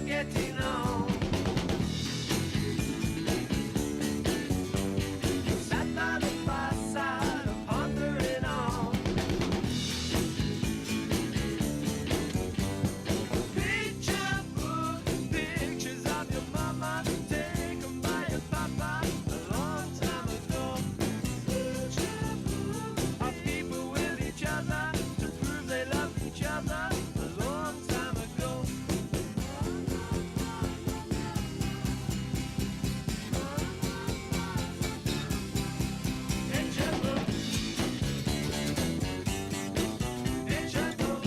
getting on. Sat by the fireside, pondering on. Picture book, pictures of your mama, taken by your papa a long time ago. Picture book of people with each other to prove they love each other a long time ago. Picture book, picture book.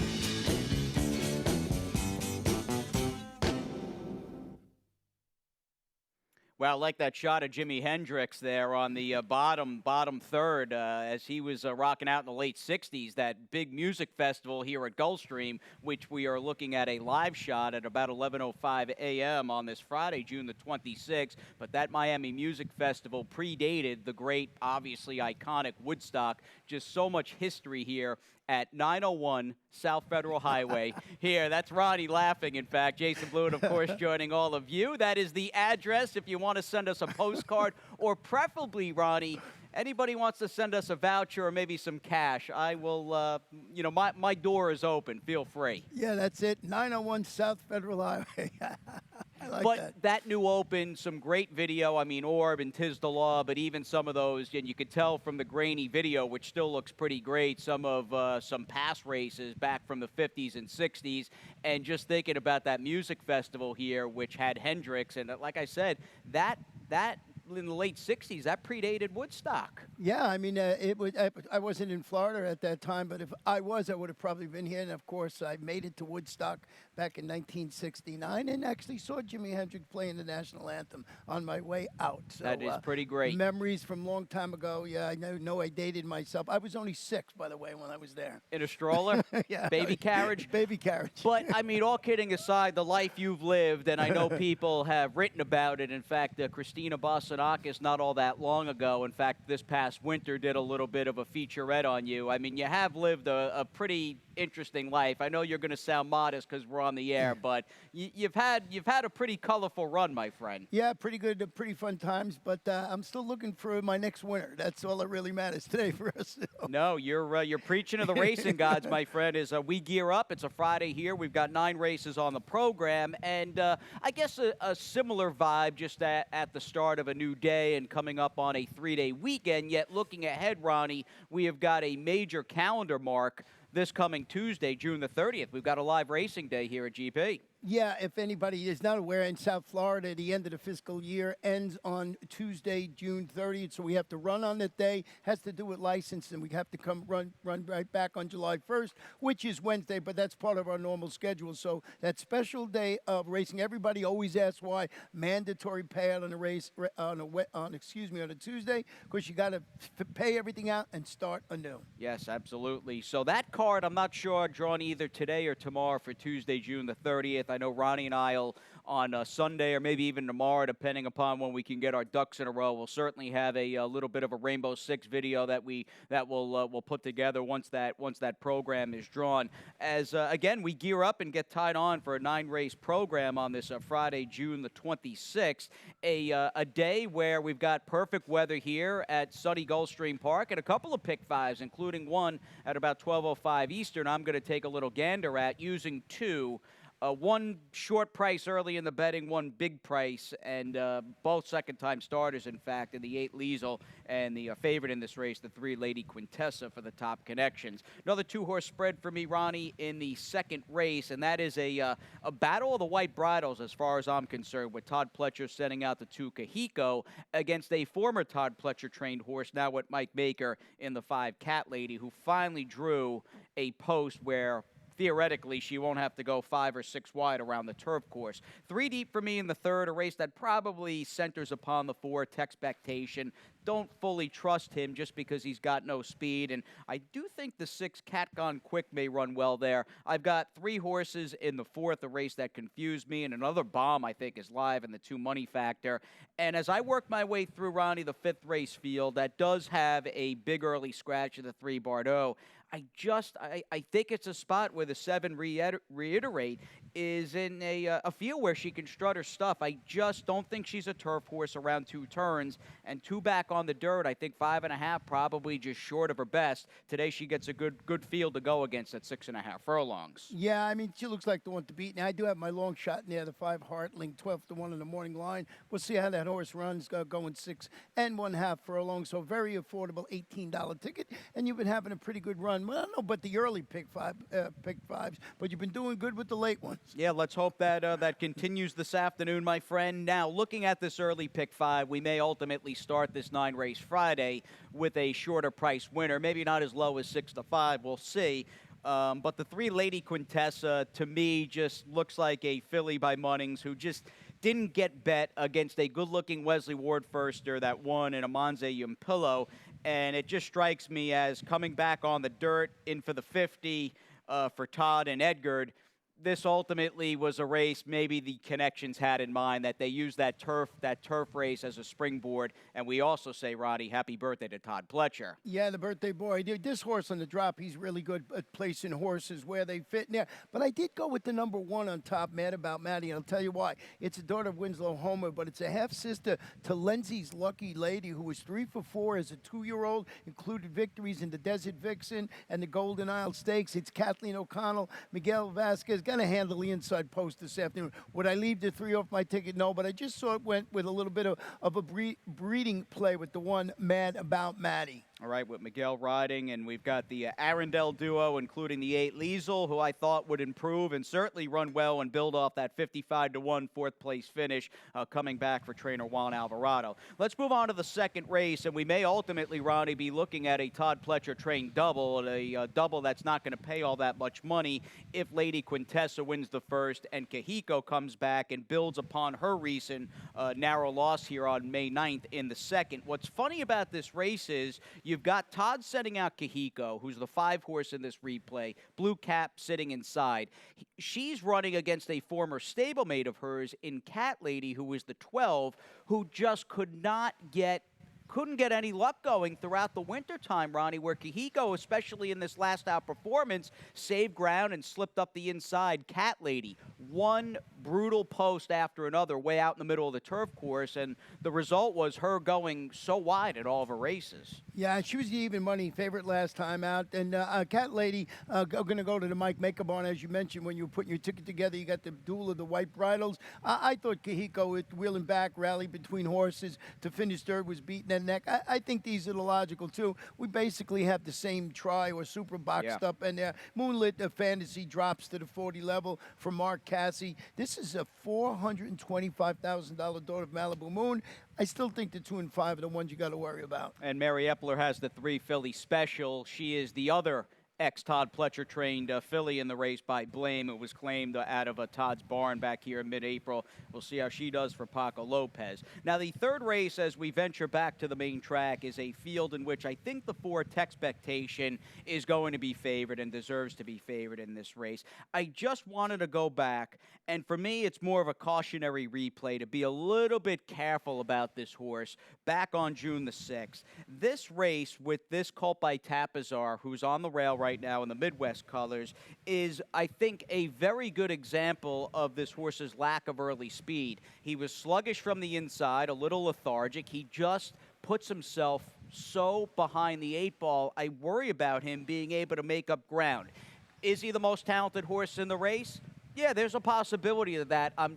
Well, I like that shot of Jimi Hendrix there on the bottom third as he was rocking out in the late 60s, that big music festival here at Gulfstream, which we are looking at a live shot at about 11:05 a.m. on this Friday, June the 26th. But that Miami Music Festival predated the great, obviously iconic Woodstock. Just so much history here at 901 South Federal Highway. Here, that's Ronnie laughing, in fact. Jason Blewett, of course, joining all of you. That is the address if you want to send us a postcard, or preferably, Ronnie, anybody wants to send us a voucher or maybe some cash, I will, my door is open. Feel free. Yeah, that's it. 901 South Federal Highway. I like But that new open, some great video. I mean, Orb and Tis the Law, but even some of those, and you could tell from the grainy video, which still looks pretty great, some of some past races back from the 50s and 60s. And just thinking about that music festival here, which had Hendrix, and like I said, that in the late 60s, that predated Woodstock. Yeah, I mean, I wasn't in Florida at that time, but if I was, I would have probably been here. And of course, I made it to Woodstock back in 1969 and actually saw Jimi Hendrix playing the national anthem on my way out. So, That is pretty great. Memories from a long time ago. Yeah, I know I dated myself. I was only 6, by the way, when I was there. In a stroller? Yeah. Baby carriage? Baby carriage. But, I mean, all kidding aside, the life you've lived, and I know people have written about it. In fact, Christina Bossanakis, not all that long ago, in fact, this past winter, did a little bit of a featurette on you. I mean, you have lived a pretty interesting life. I know you're going to sound modest because we're on the air, but you've had a pretty colorful run, my friend. Yeah, pretty good, pretty fun times, but I'm still looking for my next winner. That's all that really matters today for us. No, you're preaching to the racing gods, my friend. We gear up. It's a Friday here. We've got 9 races on the program, and I guess a similar vibe just at the start of a new day and coming up on a 3-day weekend. Yet looking ahead, Ronnie, we have got a major calendar mark this coming Tuesday, June the 30th. We've got a live racing day here at GP. Yeah, if anybody is not aware, in South Florida, the end of the fiscal year ends on Tuesday, June 30th, so we have to run on that day. Has to do with license, and we have to come run right back on July 1st, which is Wednesday, but that's part of our normal schedule. So that special day of racing, everybody always asks why. Mandatory payout on a race on a Tuesday, because you got to pay everything out and start anew. Yes, absolutely. So that card, I'm not sure, drawn either today or tomorrow for Tuesday, June the 30th. I know Ronnie and I will, on Sunday or maybe even tomorrow, depending upon when we can get our ducks in a row, we'll certainly have a little bit of a Rainbow Six video that we'll put together once that program is drawn. As again, we gear up and get tied on for a 9-race program on this Friday, June the 26th, a day where we've got perfect weather here at sunny Gulfstream Park and a couple of pick fives, including one at about 12:05 Eastern. I'm going to take a little gander at using 2. One short price early in the betting, one big price, and both second-time starters, in fact, in the 8 Liesel and the favorite in this race, the 3 Lady Quintessa for the top connections. Another 2-horse spread for me, Ronnie, in the second race, and that is a battle of the white bridles as far as I'm concerned, with Todd Pletcher sending out the 2 Kahiko against a former Todd Pletcher-trained horse, now with Mike Baker in the 5 Cat Lady, who finally drew a post where theoretically, she won't have to go 5 or 6 wide around the turf course. 3 deep for me in the third, a race that probably centers upon the 4, Texpectation. Don't fully trust him just because he's got no speed, and I do think the 6 Cat Gone Quick may run well there. I've got 3 horses in the fourth, a race that confused me, and another bomb I think is live in the 2 Money Factor. And as I work my way through, Ronnie, the 5th race field, that does have a big early scratch of the 3 Bardot. I think it's a spot where the 7 reiterate is in a field where she can strut her stuff. I just don't think she's a turf horse around 2 turns, and 2 back on the dirt. I think 5.5 probably just short of her best. Today she gets a good field to go against at 6.5 furlongs. Yeah, I mean, she looks like the one to beat. Now, I do have my long shot in there, the 5 Hartling, 12-1 in the morning line. We'll see how that horse runs, going 6.5 furlongs. So very affordable, $18 ticket. And you've been having a pretty good run. Well, I don't know, but the early pick fives, but you've been doing good with the late ones. Yeah, let's hope that that continues this afternoon, my friend. Now, looking at this early pick 5, we may ultimately start this 9-race Friday with a shorter price winner. Maybe not as low as 6-5. We'll see. But the 3 Lady Quintessa, to me, just looks like a filly by Munnings who just didn't get bet against a good-looking Wesley Ward Firster that won in a Monze Yumpillo. And it just strikes me as coming back on the dirt in for the 50 for Todd and Edgard. This ultimately was a race maybe the connections had in mind, that they used that turf race as a springboard. And we also say, Roddy, happy birthday to Todd Pletcher. Yeah, the birthday boy. This horse on the drop, he's really good at placing horses where they fit in there. But I did go with the number 1 on top, Mad About Maddie, and I'll tell you why. It's a daughter of Winslow Homer, but it's a half-sister to Lindsay's Lucky Lady, who was 3 for 4 as a 2-year-old, included victories in the Desert Vixen and the Golden Isle Stakes. It's Kathleen O'Connell, Miguel Vasquez, going to handle the inside post this afternoon. Would I leave the 3 off my ticket? No, but I just saw it went with a little bit of a breeding play with the 1 Mad About Maddie. All right, with Miguel riding, and we've got the Arundel duo, including the 8 Liesel, who I thought would improve and certainly run well and build off that 55-1 4th-place finish, coming back for trainer Juan Alvarado. Let's move on to the second race, and we may ultimately, Ronnie, be looking at a Todd Pletcher-trained double, a double that's not going to pay all that much money if Lady Quintessa wins the first and Kahiko comes back and builds upon her recent narrow loss here on May 9th in the second. What's funny about this race is you've got Todd sending out Kahiko, who's the 5 horse in this replay, Blue Cap sitting inside. She's running against a former stablemate of hers in Cat Lady, who was the 12, who just couldn't get any luck going throughout the wintertime, Ronnie, where Kahiko, especially in this last out performance, saved ground and slipped up the inside. Cat Lady, one brutal post after another way out in the middle of the turf course, and the result was her going so wide at all of her races. Yeah, she was the even money favorite last time out. And Cat Lady, going to go to the Mike Maker barn, as you mentioned, when you were putting your ticket together. You got the duel of the white bridles. I thought Kahiko, with wheeling back, rally between horses to finish third, was beating that neck. I think these are the logical, too. We basically have the same try or super boxed up in there. Moonlit Fantasy drops to the 40 level for Mark Cassie. This is a $425,000 daughter of Malibu Moon. I still think the 2 and 5 are the ones you got to worry about. And Mary Epler has the 3 filly special. She is the other ex-Todd Pletcher-trained filly in the race by Blame. It was claimed out of Todd's barn back here in mid-April. We'll see how she does for Paco Lopez. Now, the third race, as we venture back to the main track, is a field in which I think the 4 Texpectation is going to be favored and deserves to be favored in this race. I just wanted to go back, and for me, it's more of a cautionary replay to be a little bit careful about this horse back on June the 6th. This race with this colt by Tapazar, who's on the rail right now in the Midwest colors, is, I think, a very good example of this horse's lack of early speed. He was sluggish from the inside, a little lethargic. He just puts himself so behind the 8 ball. I worry about him being able to make up ground. Is he the most talented horse in the race? Yeah, there's a possibility of that. I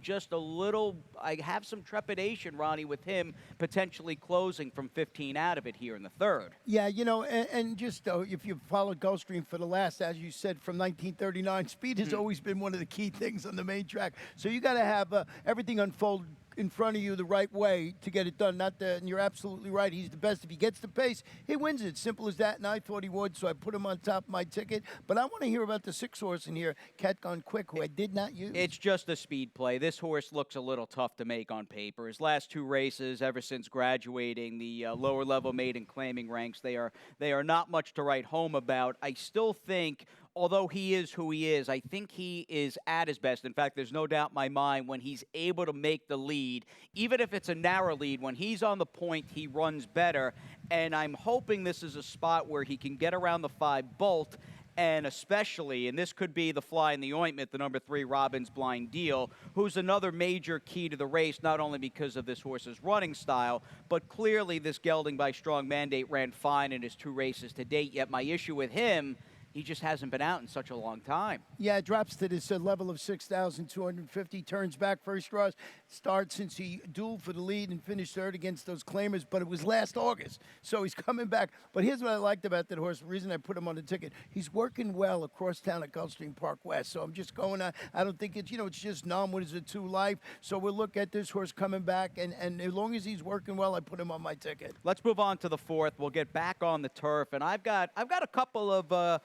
have some trepidation, Ronnie, with him potentially closing from 15 out of it here in the third. Yeah, and just if you've followed Gulfstream for the last, as you said, from 1939, speed has always been one of the key things on the main track. So you got to have everything unfold in front of you the right way to get it done. And you're absolutely right. He's the best. If he gets the pace, he wins it. Simple as that. And I thought he would, so I put him on top of my ticket. But I want to hear about the 6 horse in here, Cat Gone Quick, who I did not use. It's just a speed play. This horse looks a little tough to make on paper. His last 2 races, ever since graduating the lower level maiden claiming ranks, they are not much to write home about. I still think although he is who he is, I think he is at his best. In fact, there's no doubt in my mind when he's able to make the lead, even if it's a narrow lead, when he's on the point, he runs better. And I'm hoping this is a spot where he can get around the 5 bolt, and especially, and this could be the fly in the ointment, the number 3 Robbins Blind Deal, who's another major key to the race, not only because of this horse's running style, but clearly this gelding by Strong Mandate ran fine in his 2 races to date. Yet my issue with him, he just hasn't been out in such a long time. Yeah, it drops to this level of 6,250, turns back first draws, starts since he dueled for the lead and finished third against those claimers, but it was last August, so he's coming back. But here's what I liked about that horse, the reason I put him on the ticket. He's working well across town at Gulfstream Park West, so I'm just going on. I don't think it's, it's just what is it, 2 life, so we'll look at this horse coming back, and as long as he's working well, I put him on my ticket. Let's move on to the 4th. We'll get back on the turf, and I've got a couple of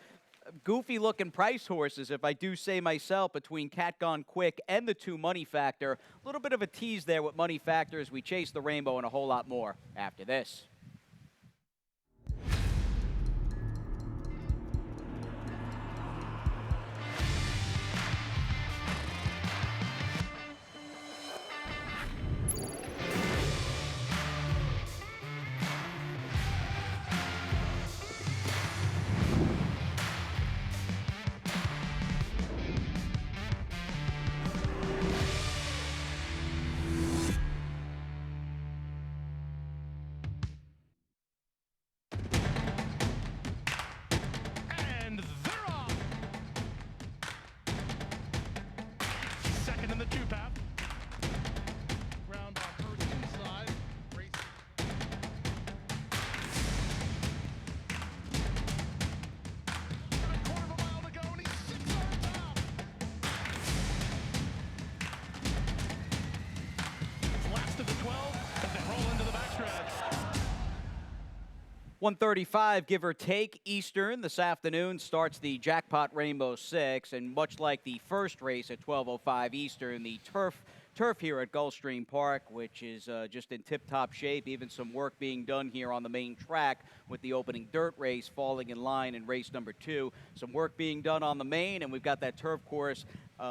goofy-looking price horses, if I do say myself, between Cat Gone Quick and the 2 Money Factor. A little bit of a tease there with Money Factor as we chase the rainbow, and a whole lot more after this. And they're off. Second in the 2 path. Ground by first inside. Race. And a quarter of a mile to go, and he's 6 on top. Last of the 12 as they roll into the backstretch. 1:35, give or take, Eastern this afternoon starts the Jackpot Rainbow 6, and much like the first race at 12:05 Eastern, the turf here at Gulfstream Park, which is just in tip-top shape. Even some work being done here on the main track with the opening dirt race falling in line in race number 2. Some work being done on the main, and we've got that turf course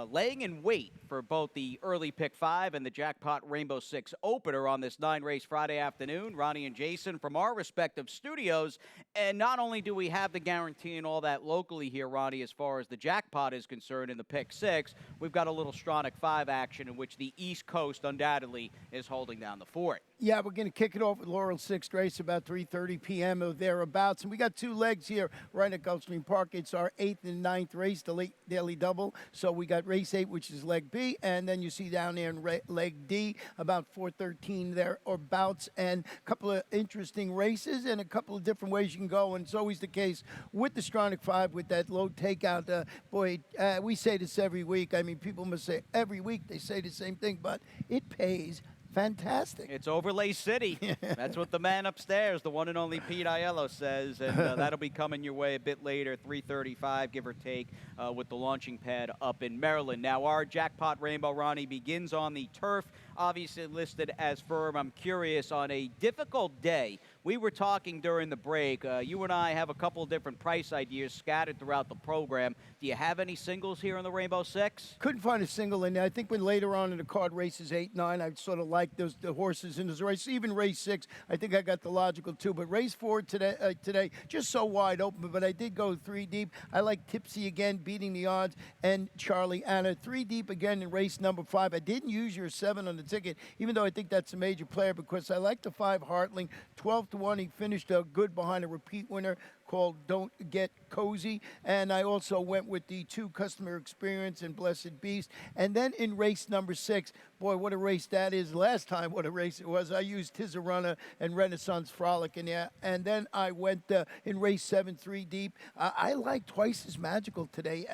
laying in wait for both the early pick 5 and the Jackpot Rainbow 6 opener on this 9-race Friday afternoon. Ronnie and Jason from our respective studios. And not only do we have the guarantee and all that locally here, Ronnie, as far as the jackpot is concerned in the pick 6, we've got a little Stronach 5 action in which the East Coast undoubtedly is holding down the fort. Yeah, we're going to kick it off with Laurel 6th race about 3:30 p.m. or thereabouts. And we got 2 legs here right at Gulfstream Park. It's our 8th and 9th race, the late daily double. So we got race 8, which is leg B, and then you see down there in leg D, about 4:13 there or bouts, and a couple of interesting races and a couple of different ways you can go. And it's always the case with the Stronach 5 with that low takeout. We say this every week. I mean, people must say every week they say the same thing, but it pays fantastic. It's Overlay City. That's what the man upstairs, the one and only Pete Aiello, says. And that'll be coming your way a bit later, 3:35, give or take, with the launching pad up in Maryland. Now, our Jackpot Rainbow, Ronnie, begins on the turf, obviously listed as firm. I'm curious, on a difficult day, we were talking during the break. You and I have a couple of different price ideas scattered throughout the program. Do you have any singles here in the Rainbow 6? Couldn't find a single in there. I think when later on in the card, races 8, 9, I sort of like the horses in this race. Even race 6, I think I got the logical 2. But race 4 today, just so wide open. But I did go 3 deep. I like Tipsy again, beating the odds, and Charlie Anna. 3 deep again in race number 5. I didn't use your 7 on the ticket, even though I think that's a major player, because I like the 5 Hartling. 12-1, he finished good behind a repeat winner called Don't Get Cozy. And I also went with the 2 Customer Experience and Blessed Beast. And then in race number 6, boy, what a race that is. Last time, what a race it was. I used Tizarunner and Renaissance Frolic in there. And then I went in race 7, 3 deep. I like Twice as Magical today.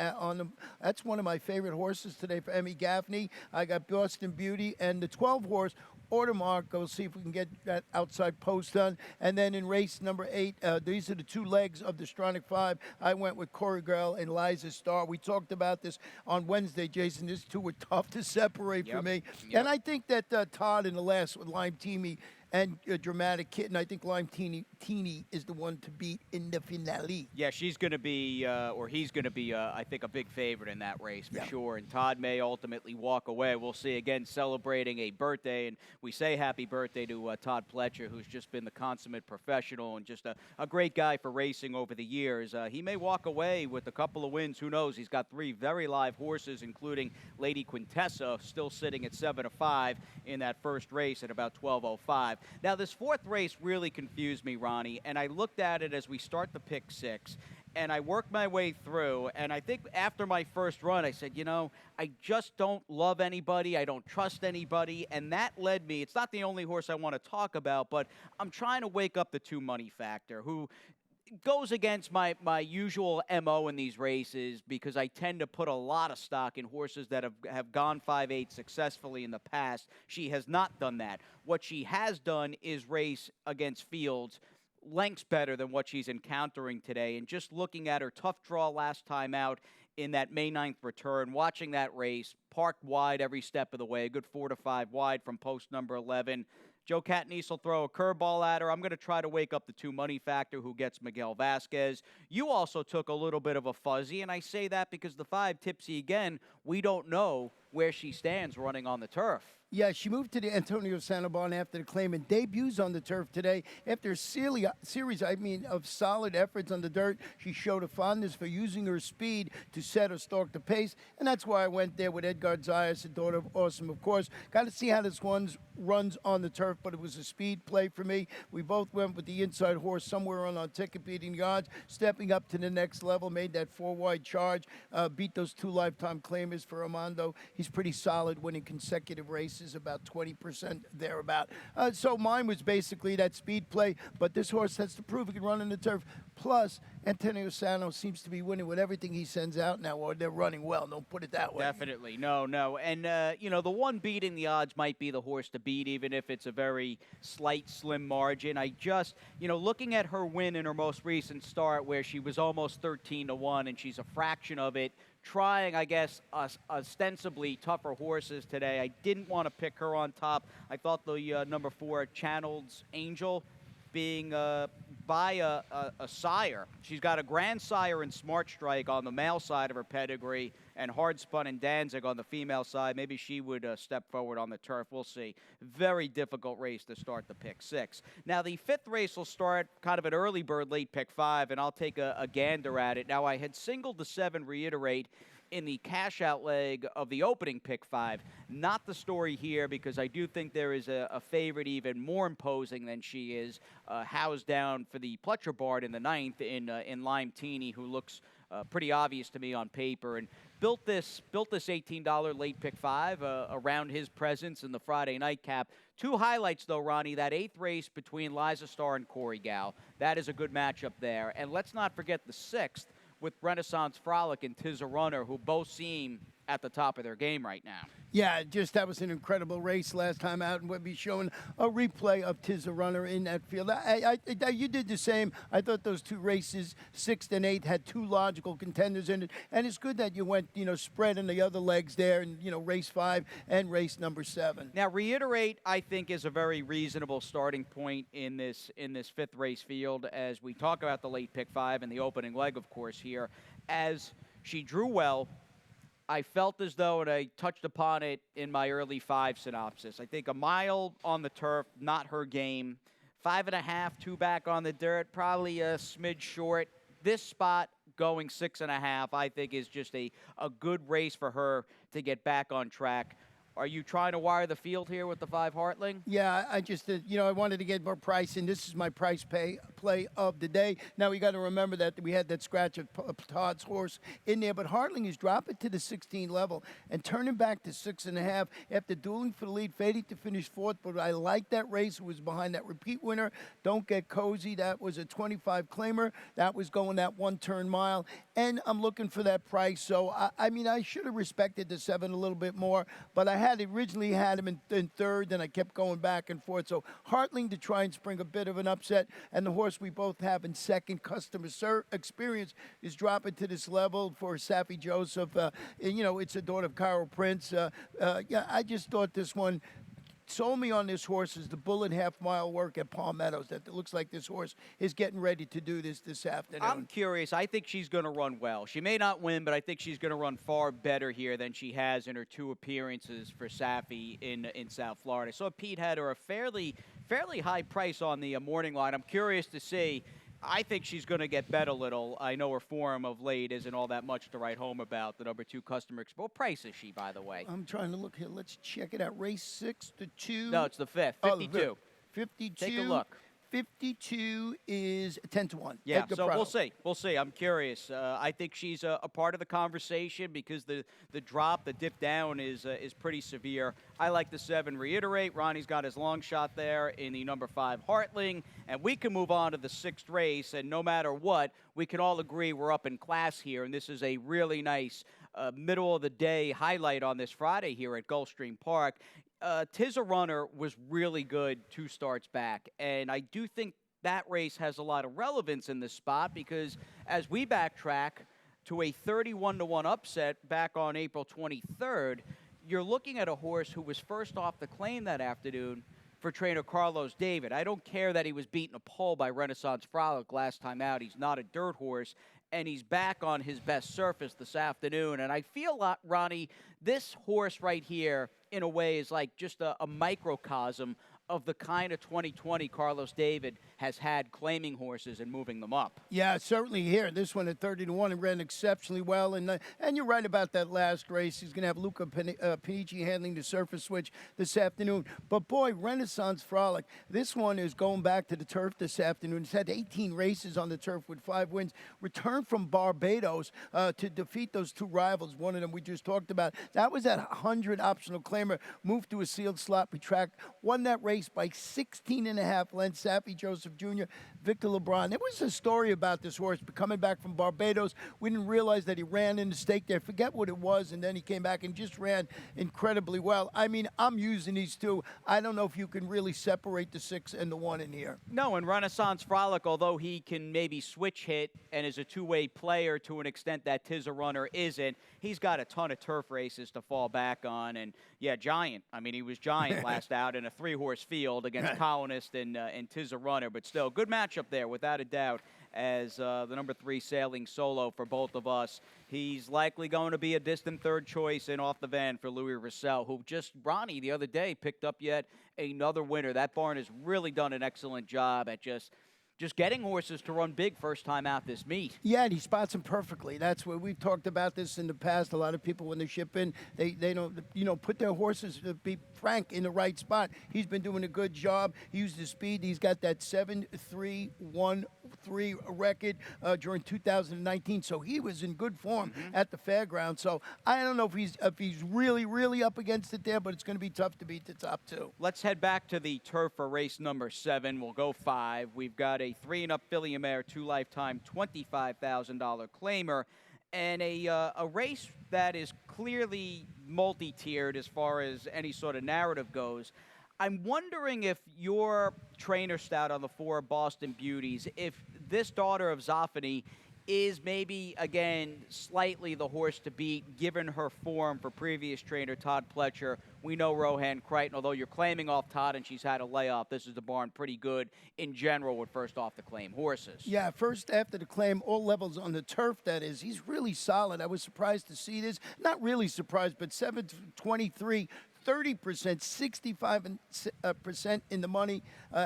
That's one of my favorite horses today for Emmy Gaffney. I got Boston Beauty and the 12 horse Ordermark. We'll see if we can get that outside post done. And then in race number 8, these are the 2 legs of the Stronach 5. I went with Corey Girl and Liza Star. We talked about this on Wednesday, Jason. These 2 were tough to separate for me. And I think that Todd in the last with Lime Teamy, and Dramatic Kitten. I think Lime Teeny is the one to beat in the finale. Yeah, she's going to be, or he's going to be, I think, a big favorite in that race for Yeah. sure. And Todd may ultimately walk away. We'll see. Again, celebrating a birthday, and we say happy birthday to Todd Pletcher, who's just been the consummate professional and just a great guy for racing over the years. He may walk away with a couple of wins. Who knows? He's got 3 very live horses, including Lady Quintessa, still sitting at 7-5 in that first race at about 12:05. Now, this 4th race really confused me, Ronnie, and I looked at it as we start the pick 6, and I worked my way through, and I think after my first run, I said, you know, I just don't love anybody, I don't trust anybody, and that led me, it's not the only horse I want to talk about, but I'm trying to wake up the 2 Money Factor, who goes against my usual MO in these races because I tend to put a lot of stock in horses that have gone 5/8 successfully in the past. She has not done that. What she has done is race against fields lengths better than what she's encountering today. And just looking at her tough draw last time out in that May 9th return, watching that race, parked wide every step of the way, a good 4 to 5 wide from post number 11. Joe Catanese will throw a curveball at her. I'm going to try to wake up the 2 Money Factor who gets Miguel Vasquez. You also took a little bit of a fuzzy, and I say that because the 5 Tipsy again, we don't know where she stands running on the turf. Yeah, she moved to the Antonio Sanabon after the claim and debuts on the turf today. After a series of solid efforts on the dirt, she showed a fondness for using her speed to set or stalk the pace, and that's why I went there with Edgar Zayas, the daughter of Awesome, of course. Got to see how this one runs on the turf, but it was a speed play for me. We both went with the inside horse somewhere on our ticket, beating the odds, stepping up to the next level, made that 4-wide charge, beat those 2 lifetime claimers for Armando. He's pretty solid, winning consecutive races, about 20% thereabout. So mine was basically that speed play, but this horse has to prove he can run on the turf. Plus, Antonio Sano seems to be winning with everything he sends out now, or they're running well. Don't put it that way. Definitely. No. And, you know, the one beating the odds might be the horse to beat, even if it's a very slight, slim margin. I just, you know, looking at her win in her most recent start where she was almost 13-1 and she's a fraction of it, trying, I guess, ostensibly tougher horses today. I didn't want to pick her on top. I thought the number 4, Channel's Angel, being by a sire. She's got a grandsire in Smart Strike on the male side of her pedigree and Hard Spun and Danzig on the female side. Maybe she would step forward on the turf. We'll see. Very difficult race to start the pick 6. Now, the 5th race will start kind of an early bird, late pick 5, and I'll take a gander at it. Now, I had singled the 7, Reiterate, in the cash out leg of the opening pick 5. Not the story here because I do think there is a favorite even more imposing than she is, housed down for the Pletcher Bard in the 9th in Lime Teeny, who looks pretty obvious to me on paper, and built this $18 late pick 5 around his presence in the Friday night cap. 2 highlights, though, Ronnie. That 8th race between Liza Starr and Corey Gal. That is a good matchup there. And let's not forget the 6th with Renaissance Frolic and Tiz a Runner, who both seem at the top of their game right now. Yeah, just that was an incredible race last time out, and we'll be showing a replay of Tiz a Runner in that field. You did the same. I thought those 2 races, 6th and 8th, had 2 logical contenders in it, and it's good that you went, spread in the other legs there, and race 5 and race number 7. Now, Reiterate, I think, is a very reasonable starting point in this 5th race field as we talk about the late pick 5 and the opening leg, of course, here. As she drew well, I felt as though, and I touched upon it in my early 5 synopsis, I think a mile on the turf, not her game. 5.5, 2 back on the dirt, probably a smidge short. This spot going 6.5, I think, is just a good race for her to get back on track. Are you trying to wire the field here with the 5 Hartling? Yeah, I just, I wanted to get more price, and this is my price play of the day. Now, we got to remember that we had that scratch of Todd's horse in there, but Hartling is dropping to the 16 level and turning back to 6.5 after dueling for the lead, fading to finish 4th, but I like that race. It was behind that repeat winner. Don't Get Cozy. That was a 25 claimer. That was going that 1-turn mile, and I'm looking for that price. So, I should have respected the 7 a little bit more, but I originally had him in 3rd, and I kept going back and forth. So Hartling to try and spring a bit of an upset, and the horse we both have in 2nd, Customer Experience, is dropping to this level for Safi Joseph. It's a daughter of Carol Prince. I just thought this one sold me on this horse is the Bullet half-mile work at Palmettos. That it looks like this horse is getting ready to do this afternoon. I'm curious. I think she's going to run well. She may not win, but I think she's going to run far better here than she has in her 2 appearances for Safi in South Florida. I saw Pete had her a fairly high price on the morning line. I'm curious to see. I think she's going to get bet a little. I know her form of late isn't all that much to write home about. The number 2 customer. What price is she, by the way? I'm trying to look here. Let's check it out. Race 6 to 2. No, it's the 5th. 52. 52. Take a look. 52 is 10 to 1. Yeah, Edgar so Prado. we'll see. We'll see. I'm curious. I think she's a part of the conversation because the drop, the dip down is pretty severe. I like the 7. Reiterate, Ronnie's got his long shot there in the number 5 Hartling, and we can move on to the 6th race. And no matter what, we can all agree we're up in class here, and this is a really nice middle of the day highlight on this Friday here at Gulfstream Park. Tis a Runner was really good 2 starts back, and I do think that race has a lot of relevance in this spot because as we backtrack to a 31-1 upset back on April 23rd, you're looking at a horse who was first off the claim that afternoon for trainer Carlos David. I don't care that he was beaten a pole by Renaissance Frolic last time out. He's not a dirt horse, and he's back on his best surface this afternoon. And I feel, Ronnie, this horse right here, in a way, is like just a microcosm of the kind of 2020 Carlos David has had claiming horses and moving them up. Yeah, certainly here. This one at 30-1 and ran exceptionally well. And you're right about that last race. He's going to have Luca Panici handling the surface switch this afternoon. But, boy, Renaissance Frolic, this one is going back to the turf this afternoon. It's had 18 races on the turf with 5 wins. Returned from Barbados to defeat those 2 rivals. One of them we just talked about. That was that 100 optional claimer. Moved to a sealed slot. We tracked. Won that race by 16.5 lengths. Safi Joseph Jr., Victor LeBron. There was a story about this horse coming back from Barbados. We didn't realize that he ran in the stake there. Forget what it was, and then he came back and just ran incredibly well. I mean, I'm using these 2. I don't know if you can really separate the 6 and the 1 in here. No, and Renaissance Frolic, although he can maybe switch hit and is a 2-way player to an extent that Tis a Runner isn't, he's got a ton of turf races to fall back on. And, yeah, Giant. I mean, he was Giant last out in a 3-horse field against Colonist and Tis a Runner. But still, good matchup there, without a doubt, as the number 3 sailing solo for both of us. He's likely going to be a distant 3rd choice in Off the Van for Louis Roussel, who just, Ronnie, the other day, picked up yet another winner. That barn has really done an excellent job at just getting horses to run big first time out this meet. Yeah, and he spots them perfectly. That's what we've talked about this in the past. A lot of people, when they ship in, they don't, put their horses, to be frank, in the right spot. He's been doing a good job. He used his speed. He's got that 7-3-1-3 record during 2019, so he was in good form at the fairground. So I don't know if he's really up against it there, but it's going to be tough to beat the top 2. Let's head back to the turf for race number 7. We'll go 5. We've got a 3-and-up filly and mare, 2 lifetime, $25,000 claimer, and a race that is clearly multi-tiered as far as any sort of narrative goes. I'm wondering if your trainer stout on the 4 Boston Beauties, if this daughter of Zoffany is maybe, again, slightly the horse to beat, given her form for previous trainer Todd Pletcher. We know Rohan Crichton, although you're claiming off Todd and she's had a layoff, this is the barn pretty good in general with first off the claim horses. Yeah, first after the claim, all levels on the turf, that is. He's really solid. I was surprised to see this. Not really surprised, but 7-23. 30%, 65% in the money,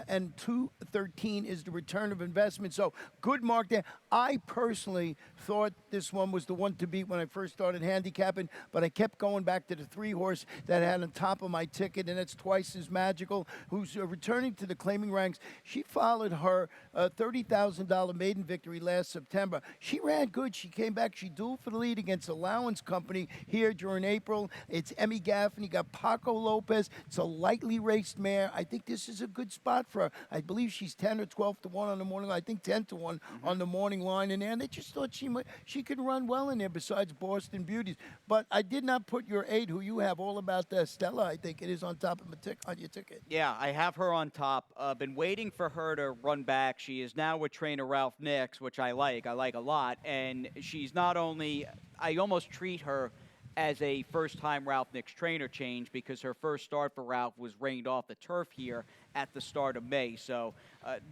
and 213 is the return of investment. So good mark there. I personally thought this one was the one to beat when I first started handicapping, but I kept going back to the 3-horse that I had on top of my ticket, and it's Twice as Magical, who's returning to the claiming ranks. She followed her $30,000 maiden victory last September. She ran good. She came back. She dueled for the lead against Allowance Company here during April. It's Emmy Gaffney, got Paco Lopez. It's a lightly raced mare. I think this is a good spot for her. I believe she's 10 or 12 to 1 on the morning line. I think 10 to 1 on the morning line in there. And they just thought she could run well in there besides Boston Beauties. But I did not put your 8, who you have all about Stella, I think it is, on top of on your ticket. Yeah, I have her on top. Been waiting for her to run back. She is now with trainer Ralph Nix, which I like a lot. And she's not only, I almost treat her as a first-time Ralph Nix trainer change because her first start for Ralph was rained off the turf here at the start of May. So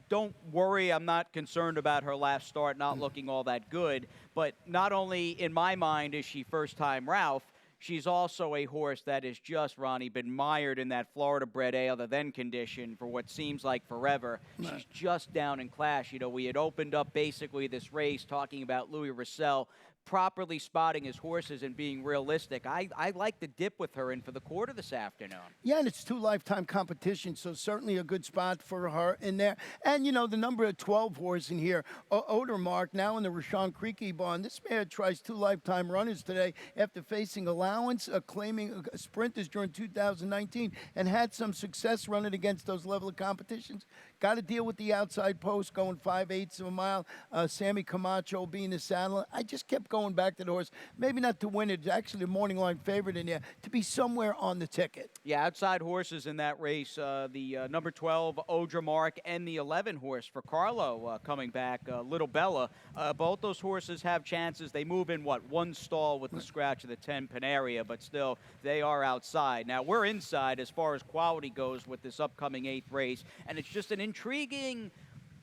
don't worry, I'm not concerned about her last start not looking all that good. But not only in my mind is she first-time Ralph, she's also a horse that has just, Ronnie, been mired in that Florida-bred A other than condition for what seems like forever. She's just down in class. You know, we had opened up basically this race talking about Louis Russell properly spotting his horses and being realistic. I like the dip with her in for the quarter this afternoon. Yeah, and it's 2 lifetime competitions, so certainly a good spot for her in there. And, you know, the number of 12 horse in here, Odermark, now in the Rashawn Creaky barn. This mare tries 2 lifetime runners today after facing allowance, claiming sprinters during 2019, and had some success running against those level of competitions. Got to deal with the outside post, going 5/8 of a mile. Sammy Camacho being the saddle. I just kept going back to the horse. Maybe not to win it. It's actually the morning line favorite in there. To be somewhere on the ticket. Yeah, outside horses in that race, the number 12, Odermark, and the 11 horse for Carlo coming back, Little Bella. Both those horses have chances. They move in, what, 1 stall with the scratch of the 10 Panaria, but still, they are outside. Now, we're inside as far as quality goes with this upcoming 8th race, and it's just an intriguing,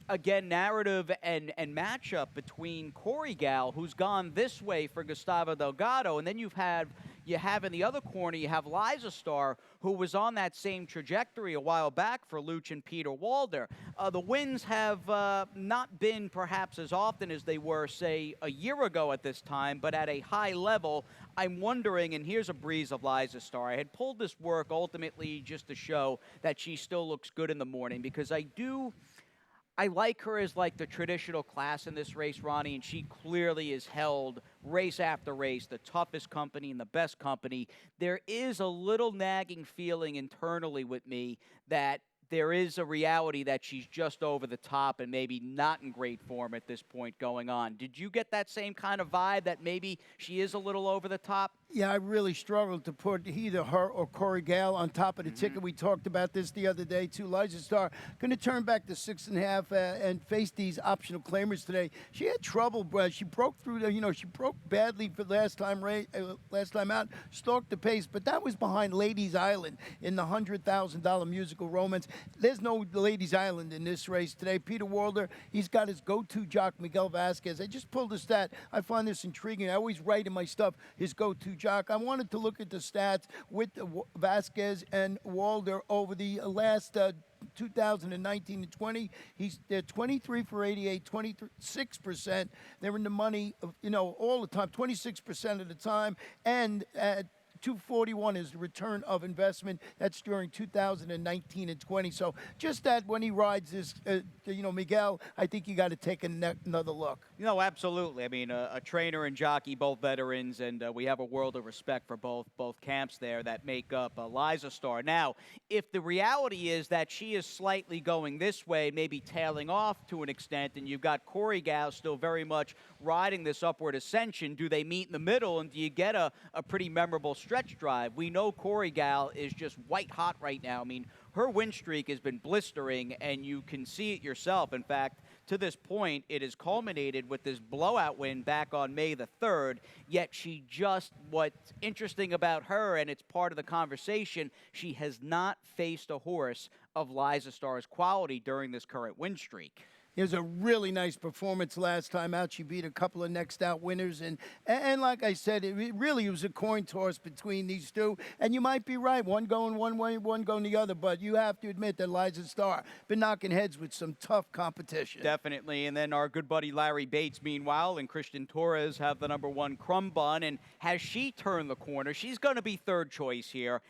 again, narrative and matchup between Corey Gal, who's gone this way for Gustavo Delgado, and then you have in the other corner, you have Liza Star, who was on that same trajectory a while back for Luch and Peter Walder. The wins have not been perhaps as often as they were, say, a year ago at this time, but at a high level. I'm wondering, and here's a breeze of Liza Star. I had pulled this work ultimately just to show that she still looks good in the morning because I like her as like the traditional class in this race, Ronnie, and she clearly is held race after race, the toughest company and the best company. There is a little nagging feeling internally with me that there is a reality that she's just over the top and maybe not in great form at this point going on. Did you get that same kind of vibe that maybe she is a little over the top? Yeah, I really struggled to put either her or Corey Gale on top of the ticket. We talked about this the other day, too. Liza Star going to turn back to 6.5 and face these optional claimers today. She had trouble. She broke through the, she broke badly for last time out, stalked the pace, but that was behind Ladies Island in the $100,000 musical romance. There's no Ladies Island in this race today. Peter Walder, he's got his go-to jock, Miguel Vasquez. I just pulled a stat. I find this intriguing. I always write in my stuff his go-to jock. I wanted to look at the stats with Vasquez and Walder over the last 2019 and 20. They're 23 for 88, 26%. They're in the money, all the time, 26% of the time, and at 241 is the return of investment. That's during 2019 and 20. So just that when he rides this, Miguel, I think you got to take another look. Absolutely. I mean, a trainer and jockey, both veterans, and we have a world of respect for both camps there that make up Liza Star. Now, if the reality is that she is slightly going this way, maybe tailing off to an extent, and you've got Corey Gal still very much riding this upward ascension, do they meet in the middle, and do you get a pretty memorable stretch drive? We know Corey Gal is just white hot right now. I mean, her win streak has been blistering, and you can see it yourself. In fact, to this point, it has culminated with this blowout win back on May the 3rd, yet what's interesting about her, and it's part of the conversation, she has not faced a horse of Liza Star's quality during this current win streak. It was a really nice performance last time out. She beat a couple of next out winners. And like I said, it really was a coin toss between these two. And you might be right, one going one way, one going the other. But you have to admit that Liza Star been knocking heads with some tough competition. Definitely. And then our good buddy Larry Bates, meanwhile, and Christian Torres have the number 1 Crumb Bun. And has she turned the corner? She's going to be third choice here.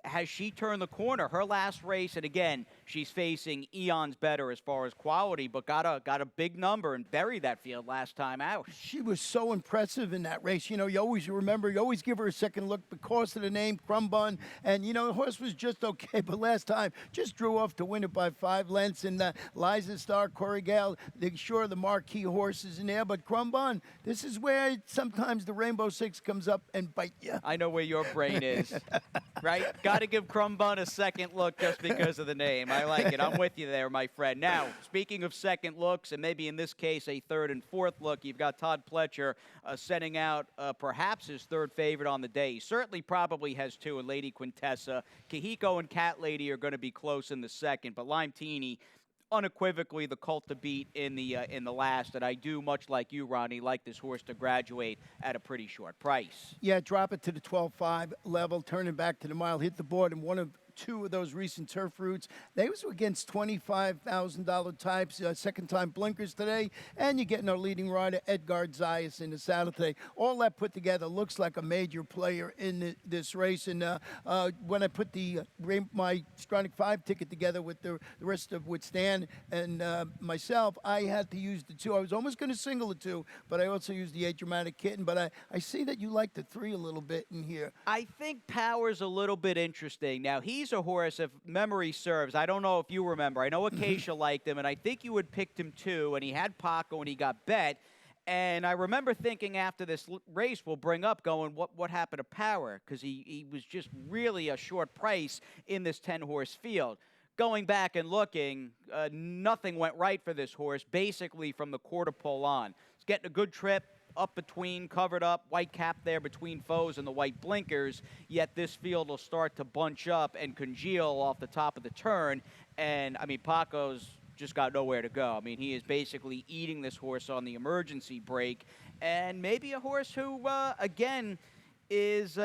Has she turned the corner? Her last race, and again, she's facing eons better as far as quality, but got a big number and buried that field last time out. She was so impressive in that race. You always remember, you always give her a second look because of the name Crumb Bun. And, the horse was just okay, but last time just drew off to win it by 5 lengths. And Liza Star, Corey Gale, sure the marquee horses in there, but Crumb Bun, this is where sometimes the Rainbow Six comes up and bite you. I know where your brain is, right? Got to give Crumbun a second look just because of the name. I like it. I'm with you there, my friend. Now, speaking of second looks, and maybe in this case a third and fourth look, you've got Todd Pletcher setting out perhaps his third favorite on the day. He certainly probably has two, and Lady Quintessa. Kahiko and Cat Lady are going to be close in the second, but Lime Teeny unequivocally the cult to beat in the last, and I do, much like you, Ronnie, like this horse to graduate at a pretty short price. Yeah, drop it to the 12.5 level, turn it back to the mile, hit the board, and two of those recent turf routes. They was against $25,000 types, second time blinkers today, and you're getting our leading rider, Edgar Zayas, in the saddle today. All that put together looks like a major player in this race. And when I put my Stronach 5 ticket together with the rest of with Stan and myself, I had to use the two. I was almost going to single the two, but I also used the 8 Dramatic Kitten. But I see that you like the 3 a little bit in here. I think Power's a little bit interesting. Now, he's a horse, if memory serves. I don't know if you remember. I know Acacia liked him, and I think you had picked him too, and he had Paco, and he got bet. And I remember thinking after this race we'll bring up going, what happened to Power? Because he was just really a short price in this 10-horse field. Going back and looking, nothing went right for this horse, basically from the quarter pole on. He's getting a good trip, up between, covered up, white cap there between foes and the white blinkers, yet this field will start to bunch up and congeal off the top of the turn, and, I mean, Paco's just got nowhere to go. I mean, he is basically eating this horse on the emergency break, and maybe a horse who, again, is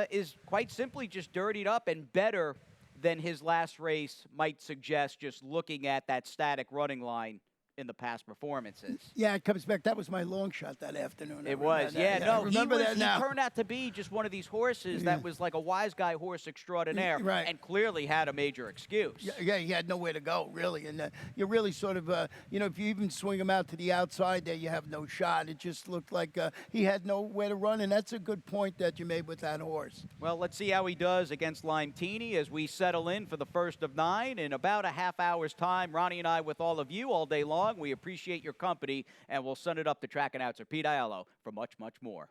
quite simply just dirtied up and better than his last race might suggest, just looking at that static running line in the past performances. Yeah, it comes back. That was my long shot that afternoon. It was, yeah. No, he turned out to be just one of these horses that was like a wise guy horse extraordinaire, right, and clearly had a major excuse. Yeah, he had nowhere to go, really. And you really sort of, if you even swing him out to the outside there, you have no shot. It just looked like he had nowhere to run, and that's a good point that you made with that horse. Well, let's see how he does against Lime Teeny as we settle in for the first of 9. In about a half hour's time, Ronnie and I with all of you all day long. We appreciate your company, and we'll send it up to track announcer Pete Aiello for much, much more.